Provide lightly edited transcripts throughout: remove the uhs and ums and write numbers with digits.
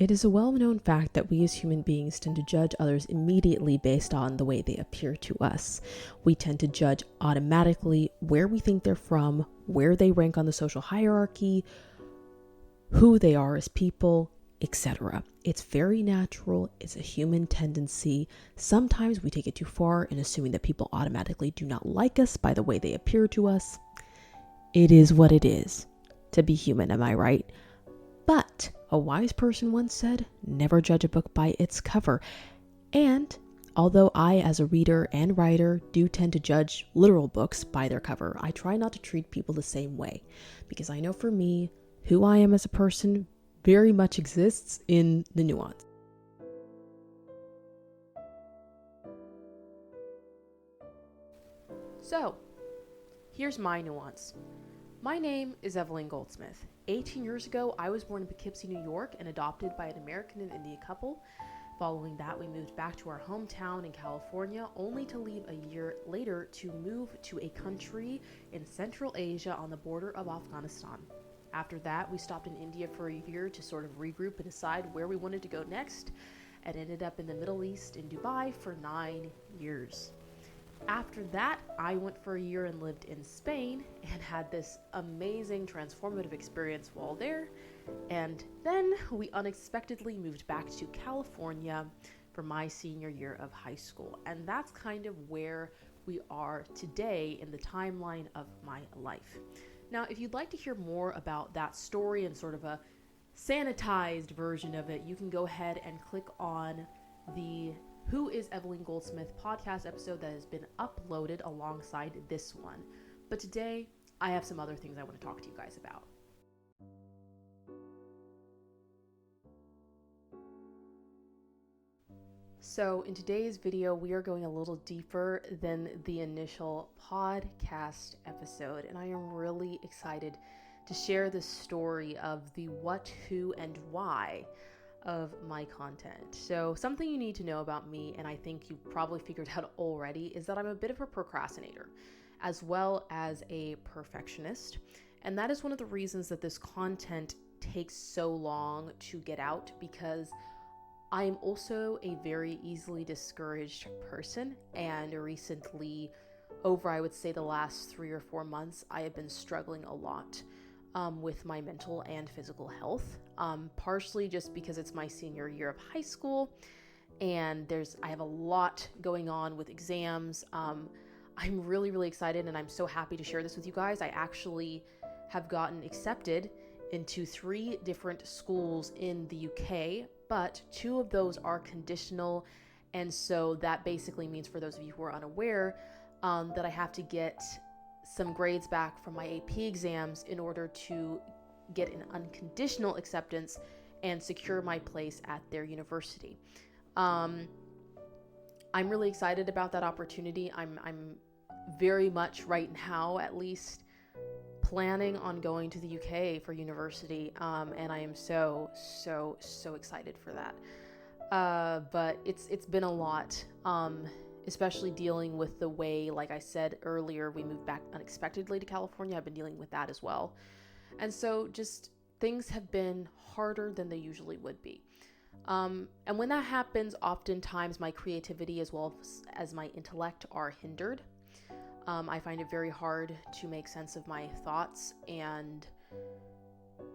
It is a well-known fact that we as human beings tend to judge others immediately based on the way they appear to us. We tend to judge automatically where we think they're from, where they rank on the social hierarchy, who they are as people, etc. It's very natural. It's a human tendency. Sometimes we take it too far in assuming that people automatically do not like us by the way they appear to us. It is what it is to be human, am I right? But a wise person once said, never judge a book by its cover. And although I, as a reader and writer, do tend to judge literal books by their cover, I try not to treat people the same way. Because I know for me, who I am as a person very much exists in the nuance. So, here's my nuance. My name is Evelyn Goldsmith. 18 years ago, I was born in Poughkeepsie, New York, and adopted by an American and Indian couple. Following that, we moved back to our hometown in California, only to leave a year later to move to a country in Central Asia on the border of Afghanistan. After that, we stopped in India for a year to sort of regroup and decide where we wanted to go next, and ended up in the Middle East in Dubai for 9 years. After that, I went for a year and lived in Spain and had this amazing transformative experience while there. And then we unexpectedly moved back to California for my senior year of high school. And that's kind of where we are today in the timeline of my life. Now, if you'd like to hear more about that story and sort of a sanitized version of it, you can go ahead and click on the Who is Evelyn Goldsmith podcast episode that has been uploaded alongside this one. But today, I have some other things I want to talk to you guys about. So in today's video, we are going a little deeper than the initial podcast episode, and I am really excited to share the story of the what, who, and why of my content. So something you need to know about me, and I think you probably figured out already, is that I'm a bit of a procrastinator as well as a perfectionist. And that is one of the reasons that this content takes so long to get out, because I am also a very easily discouraged person. And recently, over I would say the last 3 or 4 months, I have been struggling a lot with my mental and physical health, partially just because it's my senior year of high school and I have a lot going on with exams. I'm really, really excited, and I'm so happy to share this with you guys. I actually have gotten accepted into 3 different schools in the UK, but 2 of those are conditional. And so that basically means, for those of you who are unaware, that I have to get some grades back from my AP exams in order to get an unconditional acceptance and secure my place at their university. I'm really excited about that opportunity. I'm very much right now, at least, planning on going to the UK for university, and I am so excited for that. But it's been a lot, especially dealing with the way, like I said earlier, we moved back unexpectedly to California. I've been dealing with that as well. And so just things have been harder than they usually would be. And when that happens, oftentimes my creativity as well as my intellect are hindered. I find it very hard to make sense of my thoughts and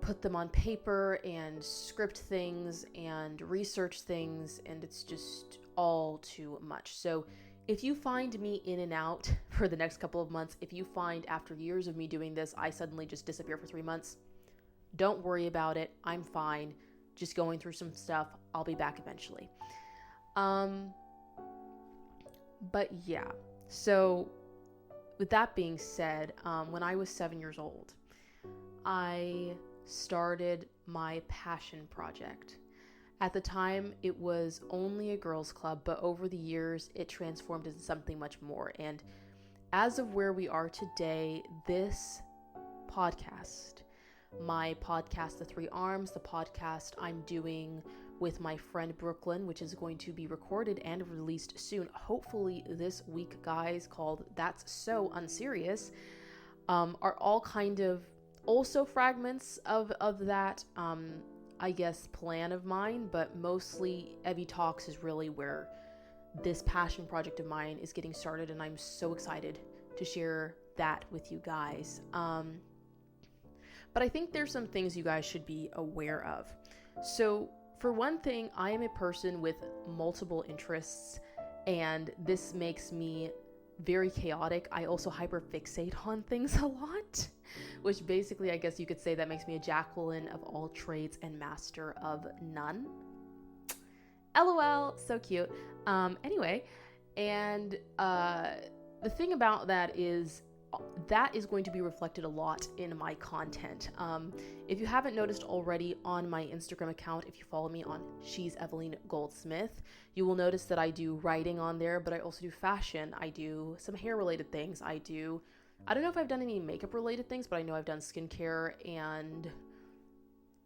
put them on paper and script things and research things, and it's just all too much. So if you find me in and out for the next couple of months, if you find after years of me doing this, I suddenly just disappear for 3 months, don't worry about it. I'm fine. Just going through some stuff. I'll be back eventually. But yeah, so with that being said, when I was 7 years old, I started my passion project. At the time, it was only a girls' club, but over the years, it transformed into something much more. And as of where we are today, this podcast, my podcast, The 3 Arms, the podcast I'm doing with my friend Brooklyn, which is going to be recorded and released soon, hopefully this week, guys, called That's So Unserious, are all kind of also fragments of that. I guess, plan of mine, but mostly Evie Talks is really where this passion project of mine is getting started, and I'm so excited to share that with you guys. But I think there's some things you guys should be aware of. So for one thing, I am a person with multiple interests, and this makes me very chaotic. I also hyperfixate on things a lot, which basically, I guess you could say that makes me a Jacqueline of all trades and master of none. LOL, so cute. Anyway, and the thing about that is going to be reflected a lot in my content. If you haven't noticed already on my Instagram account, if you follow me on She's Evelyn Goldsmith, you will notice that I do writing on there, but I also do fashion. I do some hair related things. I don't know if I've done any makeup related things, but I know I've done skincare and,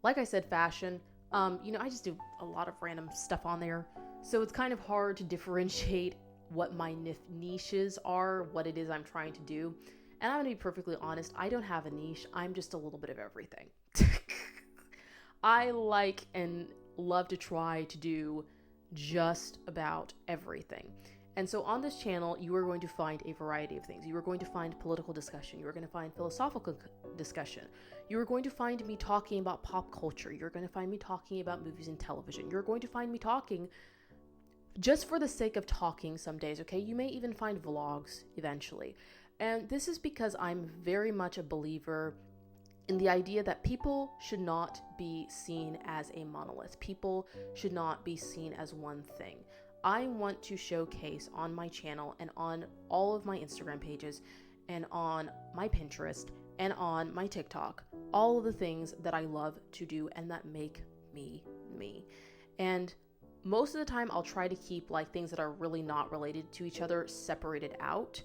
like I said, fashion. I just do a lot of random stuff on there. So it's kind of hard to differentiate what my niches are, what it is I'm trying to do. And I'm going to be perfectly honest, I don't have a niche. I'm just a little bit of everything. I like and love to try to do just about everything. And so on this channel, you are going to find a variety of things. You are going to find political discussion. You are going to find philosophical discussion. You are going to find me talking about pop culture. You're going to find me talking about movies and television. You're going to find me talking just for the sake of talking some days, okay? You may even find vlogs eventually. And this is because I'm very much a believer in the idea that people should not be seen as a monolith. People should not be seen as one thing. I want to showcase on my channel and on all of my Instagram pages and on my Pinterest and on my TikTok, all of the things that I love to do and that make me me. And most of the time I'll try to keep like things that are really not related to each other separated out.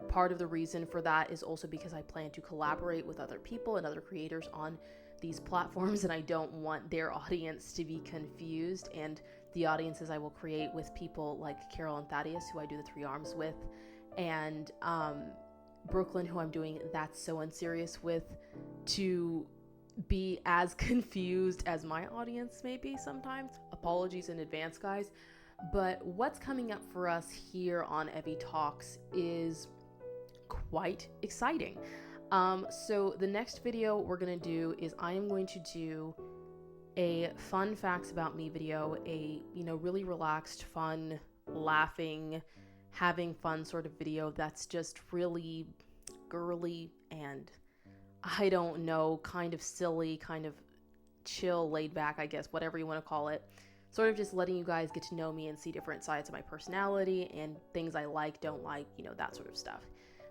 Part of the reason for that is also because I plan to collaborate with other people and other creators on these platforms, and I don't want their audience to be confused. And the audiences I will create with people like Carol and Thaddeus, who I do the 3 arms with, and Brooklyn, who I'm doing That's So Unserious with, to be as confused as my audience may be sometimes. Apologies in advance, guys. But what's coming up for us here on Evie Talks is quite exciting. So the next video we're going to do is I am going to do a fun facts about me video, a, really relaxed, fun, laughing, having fun sort of video that's just really girly and, I don't know, kind of silly, kind of chill, laid back, I guess, whatever you want to call it. Sort of just letting you guys get to know me and see different sides of my personality and things I like, don't like, that sort of stuff.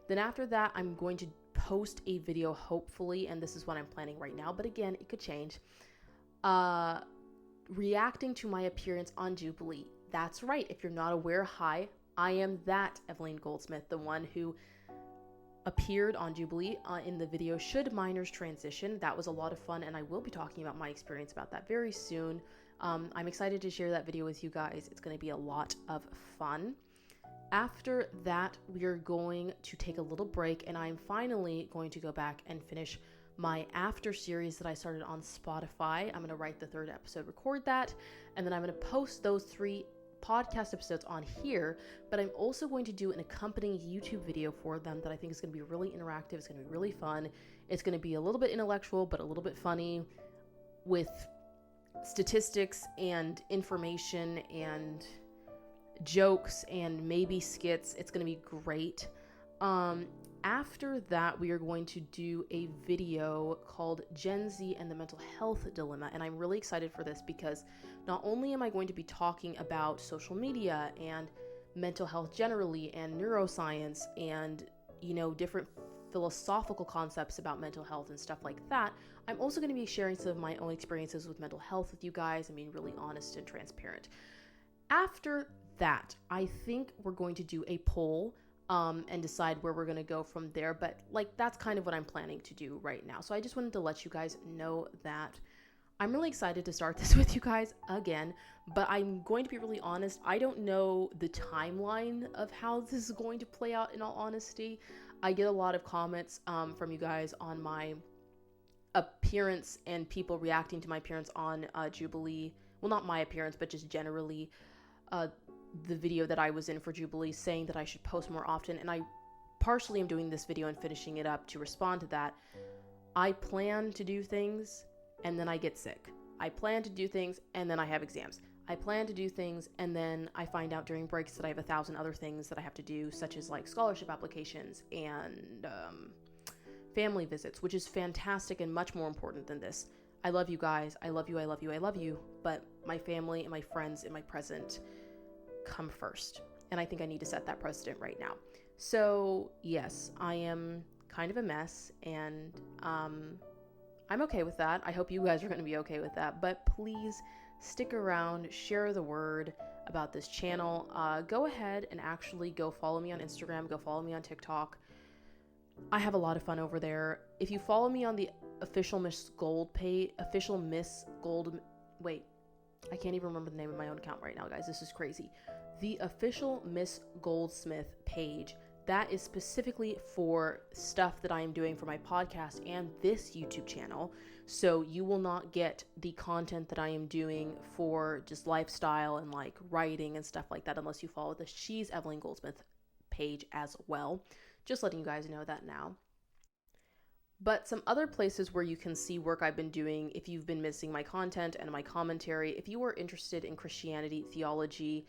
Then after that, I'm going to post a video, hopefully, and this is what I'm planning right now, but again, it could change, reacting to my appearance on Jubilee. That's right. If you're not aware, hi, I am that Evelyn Goldsmith, the one who appeared on Jubilee in the video Should Minors Transition. That was a lot of fun, and I will be talking about my experience about that very soon. I'm excited to share that video with you guys. It's going to be a lot of fun. After that, we are going to take a little break, and I'm finally going to go back and finish my After series that I started on Spotify. I'm going to write the 3rd episode, record that, and then I'm going to post those 3 podcast episodes on here, but I'm also going to do an accompanying YouTube video for them that I think is going to be really interactive. It's going to be really fun. It's going to be a little bit intellectual, but a little bit funny, with statistics and information and jokes and maybe skits. It's going to be great. After that, we are going to do a video called Gen Z and the Mental Health Dilemma, and I'm really excited for this because not only am I going to be talking about social media and mental health generally and neuroscience and, different philosophical concepts about mental health and stuff like that, I'm also going to be sharing some of my own experiences with mental health with you guys and being really honest and transparent. After that, I think we're going to do a poll and decide where we're going to go from there. But that's kind of what I'm planning to do right now. So I just wanted to let you guys know that I'm really excited to start this with you guys again, but I'm going to be really honest. I don't know the timeline of how this is going to play out, in all honesty. I get a lot of comments from you guys on my appearance and people reacting to my appearance on Jubilee. Well, not my appearance, but just generally the video that I was in for Jubilee, saying that I should post more often. And I partially am doing this video and finishing it up to respond to that. I plan to do things and then I get sick. I plan to do things and then I have exams. I plan to do things and then I find out during breaks that I have 1,000 other things that I have to do, such as like scholarship applications and family visits, which is fantastic and much more important than this. I love you guys. I love you. I love you. I love you. But my family and my friends and my present come first. And I think I need to set that precedent right now. So yes, I am kind of a mess, and I'm okay with that. I hope you guys are going to be okay with that. But please stick around, share the word about this channel. Go ahead and actually go follow me on Instagram. Go follow me on TikTok. I have a lot of fun over there. If you follow me on the official Miss Gold page, wait, I can't even remember the name of my own account right now, guys. This is crazy. The official Miss Goldsmith page, that is specifically for stuff that I am doing for my podcast and this YouTube channel. So you will not get the content that I am doing for just lifestyle and like writing and stuff like that unless you follow the She's Evelyn Goldsmith page as well. Just letting you guys know that now. But some other places where you can see work I've been doing if you've been missing my content and my commentary, if you are interested in Christianity, theology,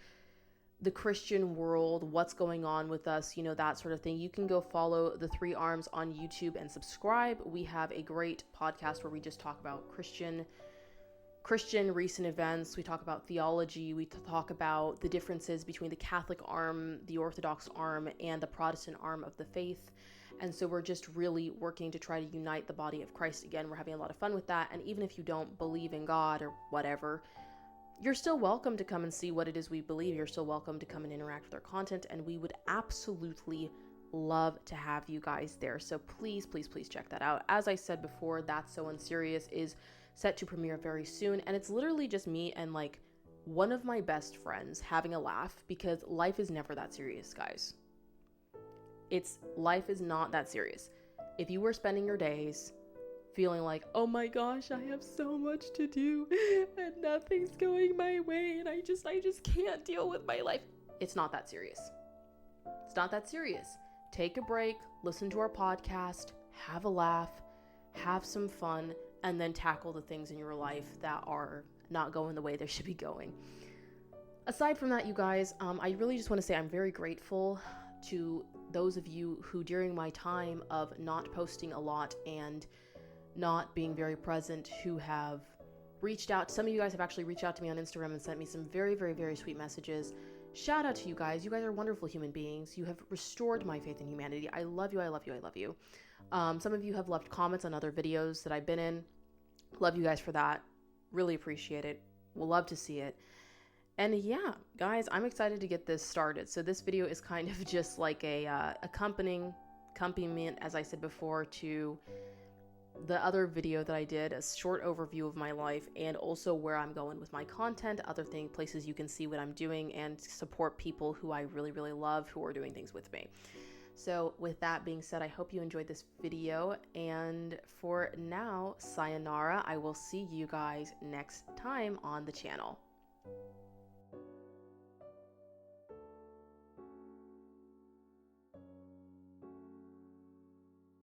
the Christian world, what's going on with us, you know, that sort of thing, you can go follow the Three Arms on YouTube and subscribe. We have a great podcast where we just talk about Christian recent events. We talk about theology. We talk about the differences between the Catholic arm, the Orthodox arm, and the Protestant arm of the faith. And so we're just really working to try to unite the body of Christ again. We're having a lot of fun with that. And even if you don't believe in God or whatever, you're still welcome to come and see what it is we believe. You're still welcome to come and interact with our content. And we would absolutely love to have you guys there. So please, please, please check that out. As I said before, That's So Unserious is set to premiere very soon. And it's literally just me and like one of my best friends having a laugh, because life is never that serious, guys. Life is not that serious. If you were spending your days feeling like, oh my gosh, I have so much to do and nothing's going my way and I just can't deal with my life, it's not that serious. It's not that serious. Take a break, listen to our podcast, have a laugh, have some fun, and then tackle the things in your life that are not going the way they should be going. Aside from that, you guys, I really just want to say I'm very grateful to those of you who, during my time of not posting a lot and not being very present, who have reached out. Some of you guys have actually reached out to me on Instagram and sent me some very, very, very sweet messages. Shout out to you guys. You guys are wonderful human beings. You have restored my faith in humanity. I love you. I love you. I love you. Some of you have left comments on other videos that I've been in. Love you guys for that. Really appreciate it. We'll love to see it. And yeah, guys, I'm excited to get this started. So this video is kind of just like a accompaniment, as I said before, to the other video that I did, a short overview of my life and also where I'm going with my content, other things, places you can see what I'm doing and support people who I really, really love who are doing things with me. So with that being said, I hope you enjoyed this video. And for now, sayonara. I will see you guys next time on the channel.